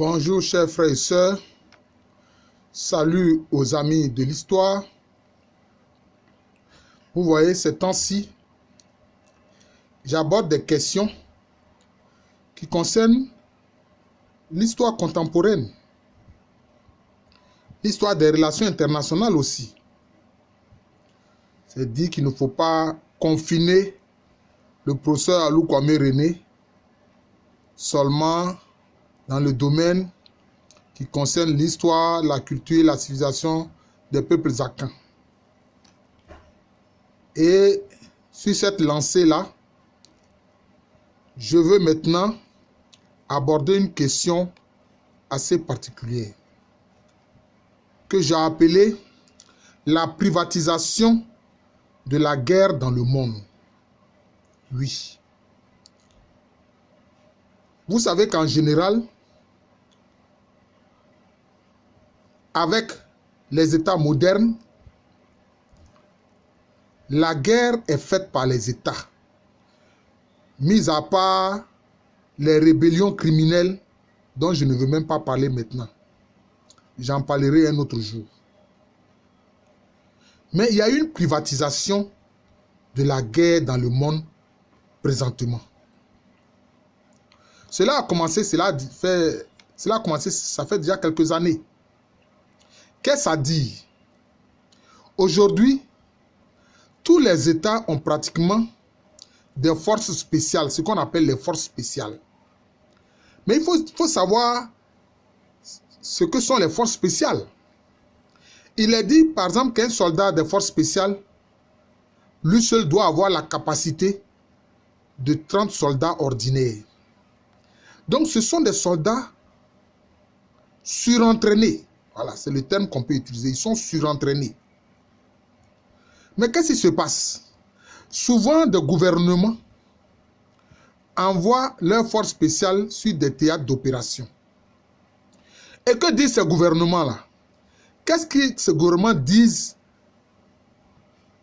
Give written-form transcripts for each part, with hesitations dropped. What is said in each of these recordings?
Bonjour chers frères et sœurs, salut aux amis de l'histoire. Vous voyez, ces temps-ci, j'aborde des questions qui concernent l'histoire contemporaine, l'histoire des relations internationales aussi. C'est dit qu'il ne faut pas confiner le professeur Alou Kwame René seulement dans le domaine qui concerne l'histoire, la culture et la civilisation des peuples akans. Et sur cette lancée-là, je veux maintenant aborder une question assez particulière que j'ai appelée la privatisation de la guerre dans le monde. Oui. Vous savez qu'en général, avec les États modernes, la guerre est faite par les États, mis à part les rébellions criminelles dont je ne veux même pas parler maintenant. J'en parlerai un autre jour. Mais il y a une privatisation de la guerre dans le monde présentement. Cela a commencé, ça fait déjà quelques années. Qu'est-ce à dire? Aujourd'hui, tous les États ont pratiquement des forces spéciales, ce qu'on appelle les forces spéciales. Mais il faut savoir ce que sont les forces spéciales. Il est dit, par exemple, qu'un soldat des forces spéciales, lui seul doit avoir la capacité de 30 soldats ordinaires. Donc, ce sont des soldats surentraînés. Voilà, c'est le terme qu'on peut utiliser. Ils sont surentraînés. Mais qu'est-ce qui se passe? Souvent, des gouvernements envoient leurs forces spéciales sur des théâtres d'opération. Et que disent ces gouvernements-là? Qu'est-ce que ces gouvernements disent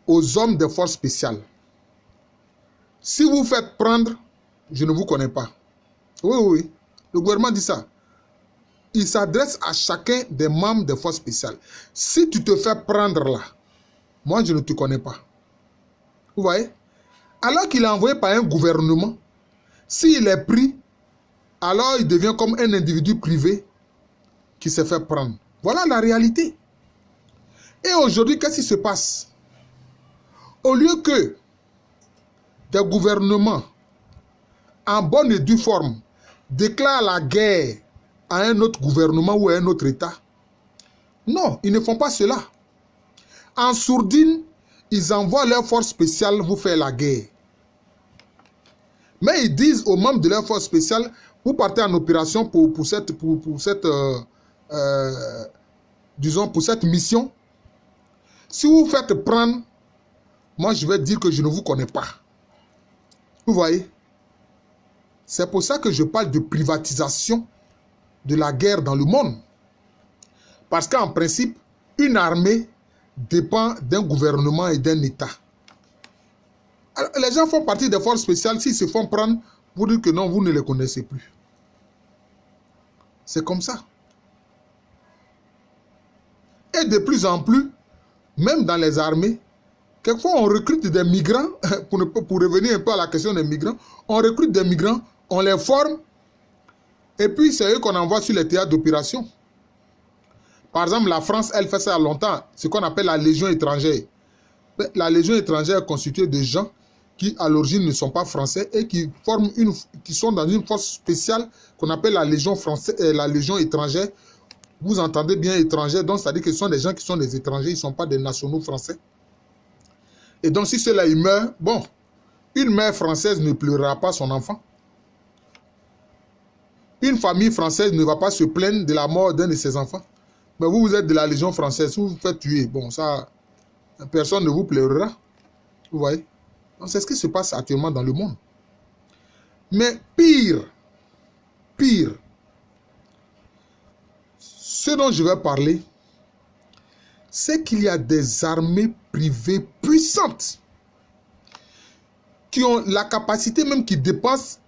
aux hommes des forces spéciales? Si vous faites prendre, je ne vous connais pas. Oui. Le gouvernement dit ça. Il s'adresse à chacun des membres des forces spéciales. Si tu te fais prendre là, moi je ne te connais pas. Vous voyez? Alors qu'il est envoyé par un gouvernement, s'il est pris, alors il devient comme un individu privé qui se fait prendre. Voilà la réalité. Et aujourd'hui, qu'est-ce qui se passe? Au lieu que des gouvernements en bonne et due forme déclarent la guerre à un autre gouvernement ou à un autre État, non, ils ne font pas cela. En sourdine, ils envoient leurs forces spéciales vous faire la guerre. Mais ils disent aux membres de leurs forces spéciales, vous partez en opération pour cette mission. Si vous vous faites prendre, moi je vais dire que je ne vous connais pas. Vous voyez? C'est pour ça que je parle de privatisation de la guerre dans le monde. Parce qu'en principe, une armée dépend d'un gouvernement et d'un État. Alors, les gens font partie des forces spéciales. S'ils se font prendre, vous dites que non, vous ne les connaissez plus. C'est comme ça. Et de plus en plus, même dans les armées, quelquefois on recrute des migrants, pour revenir un peu à la question des migrants, on recrute des migrants, on les forme, et puis c'est eux qu'on envoie sur les théâtres d'opération. Par exemple, la France, elle fait ça longtemps, ce qu'on appelle la Légion étrangère. La Légion étrangère est constituée de gens qui, à l'origine, ne sont pas français et qui sont dans une force spéciale qu'on appelle la Légion française, la Légion étrangère. Vous entendez bien étrangère, donc ça dit que ce sont des gens qui sont des étrangers, ils ne sont pas des nationaux français. Et donc, si ceux-là, ils meurent, bon, une mère française ne pleurera pas son enfant. Une famille française ne va pas se plaindre de la mort d'un de ses enfants. Mais vous, vous êtes de la Légion française, vous vous faites tuer. Bon, ça, personne ne vous pleurera. Vous voyez? Donc, c'est ce qui se passe actuellement dans le monde. Mais pire, ce dont je vais parler, c'est qu'il y a des armées privées puissantes qui ont la capacité même qui dépasse,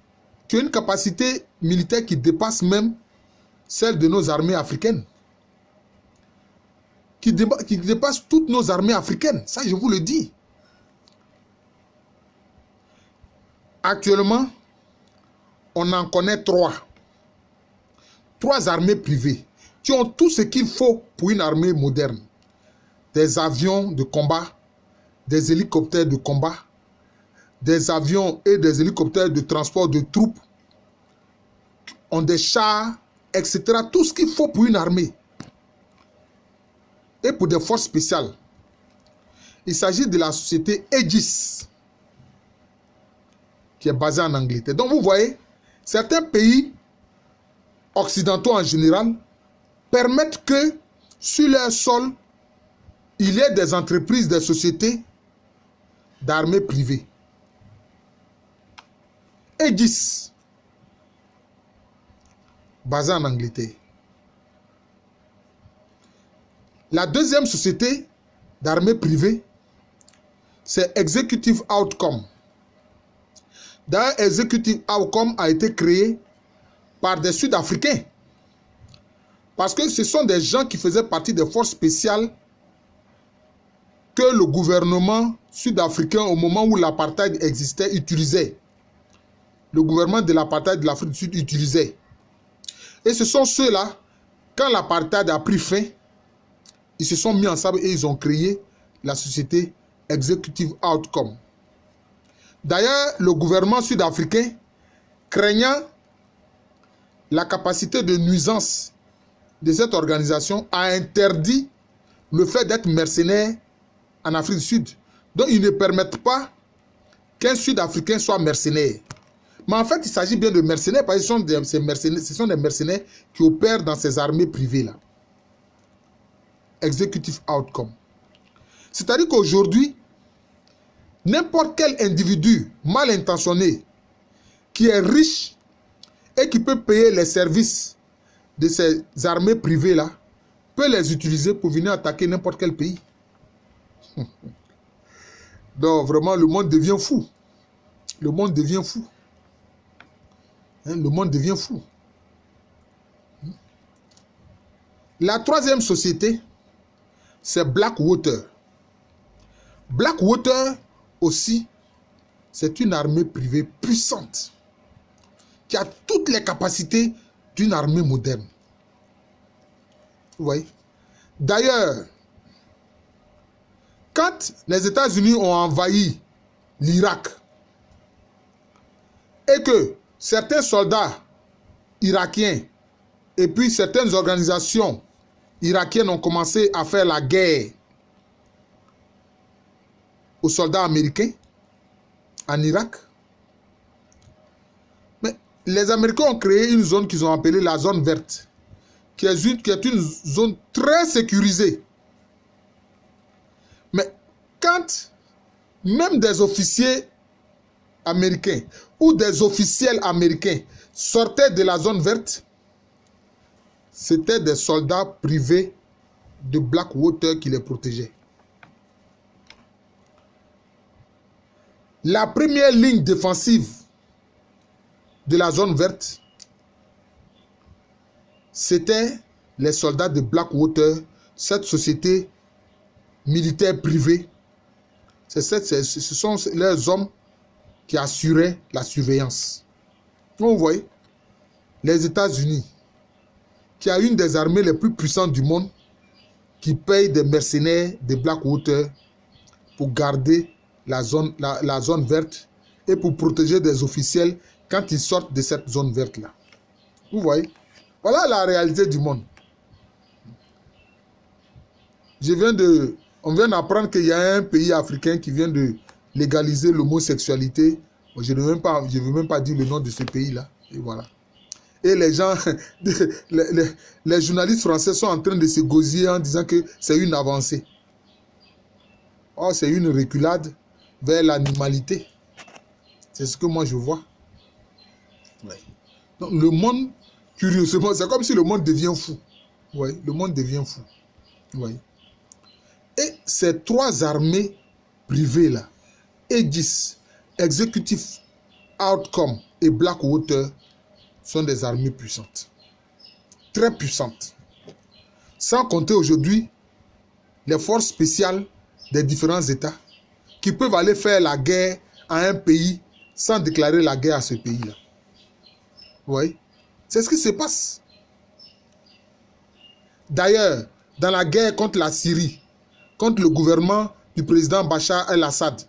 qui ont une capacité militaire qui dépasse même celle de nos armées africaines, qui dépasse toutes nos armées africaines. Ça, je vous le dis. Actuellement, on en connaît trois. Trois armées privées qui ont tout ce qu'il faut pour une armée moderne. Des avions de combat, des hélicoptères de combat, des avions et des hélicoptères de transport de troupes, ont des chars, etc. Tout ce qu'il faut pour une armée. Et pour des forces spéciales. Il s'agit de la société Aegis, qui est basée en Angleterre. Donc vous voyez, certains pays occidentaux en général permettent que sur leur sol, il y ait des entreprises, des sociétés d'armées privées. Aegis, basée en Angleterre. La deuxième société d'armée privée, c'est Executive Outcome. D'ailleurs, Executive Outcome a été créé par des Sud-Africains. Parce que ce sont des gens qui faisaient partie des forces spéciales que le gouvernement sud-africain, au moment où l'apartheid existait, utilisait. Le gouvernement de l'apartheid de l'Afrique du Sud utilisait. Et ce sont ceux-là, quand l'apartheid a pris fin, ils se sont mis ensemble et ils ont créé la société Executive Outcome. D'ailleurs, le gouvernement sud-africain, craignant la capacité de nuisance de cette organisation, a interdit le fait d'être mercenaire en Afrique du Sud. Donc, ils ne permettent pas qu'un Sud-Africain soit mercenaire. Mais en fait, il s'agit bien de mercenaires parce que ce sont des mercenaires qui opèrent dans ces armées privées-là. Executive Outcome. C'est-à-dire qu'aujourd'hui, n'importe quel individu mal intentionné qui est riche et qui peut payer les services de ces armées privées-là peut les utiliser pour venir attaquer n'importe quel pays. Donc vraiment, le monde devient fou. Le monde devient fou. Hein, le monde devient fou. La troisième société, c'est Blackwater. Blackwater aussi, c'est une armée privée puissante qui a toutes les capacités d'une armée moderne. Vous voyez? D'ailleurs, quand les États-Unis ont envahi l'Irak et que certains soldats irakiens et puis certaines organisations irakiennes ont commencé à faire la guerre aux soldats américains en Irak, mais les Américains ont créé une zone qu'ils ont appelée la zone verte, qui est une zone très sécurisée. Mais quand même des officiers américains ou des officiels américains sortaient de la zone verte, c'était des soldats privés de Blackwater qui les protégeaient. La première ligne défensive de la zone verte, c'était les soldats de Blackwater, cette société militaire privée. Ce sont les hommes qui assuraient la surveillance. Donc, vous voyez, les États-Unis, qui a une des armées les plus puissantes du monde, qui paye des mercenaires de Blackwater pour garder la zone verte et pour protéger des officiels quand ils sortent de cette zone verte-là. Vous voyez? Voilà la réalité du monde. On vient d'apprendre qu'il y a un pays africain qui vient de légaliser l'homosexualité. Je ne veux même pas dire le nom de ce pays-là. Et voilà. Et les gens, les journalistes français sont en train de se gosiller en disant que c'est une avancée. Oh, c'est une reculade vers l'animalité. C'est ce que moi je vois. Ouais. Donc le monde, curieusement, c'est comme si le monde devient fou. Ouais, le monde devient fou. Ouais. Et ces trois armées privées là, Aegis, Executive Outcome et Blackwater, sont des armées puissantes. très puissante. Sans compter aujourd'hui les forces spéciales des différents États qui peuvent aller faire la guerre à un pays sans déclarer la guerre à ce pays-là. Vous voyez? C'est ce qui se passe. D'ailleurs, dans la guerre contre la Syrie, contre le gouvernement du président Bachar el-Assad,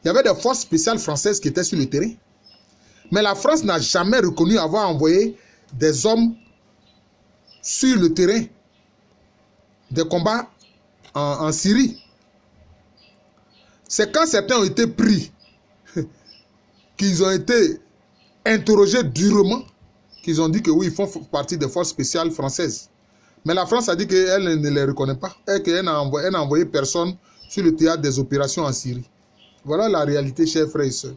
il y avait des forces spéciales françaises qui étaient sur le terrain. Mais la France n'a jamais reconnu avoir envoyé des hommes sur le terrain des combats en Syrie. C'est quand certains ont été pris, qu'ils ont été interrogés durement, qu'ils ont dit que oui, ils font partie des forces spéciales françaises. Mais la France a dit qu'elle ne les reconnaît pas et qu'elle n'a envoyé personne sur le théâtre des opérations en Syrie. Voilà la réalité, chers frères et sœurs.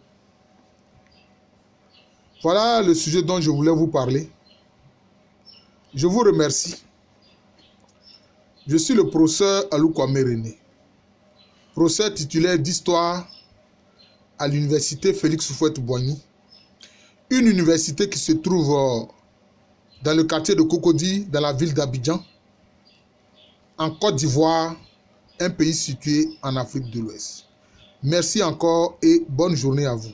Voilà le sujet dont je voulais vous parler. Je vous remercie. Je suis le professeur Alou Kwame René, professeur titulaire d'histoire à l'université Félix Houphouët-Boigny, une université qui se trouve dans le quartier de Cocody, dans la ville d'Abidjan, en Côte d'Ivoire, un pays situé en Afrique de l'Ouest. Merci encore et bonne journée à vous.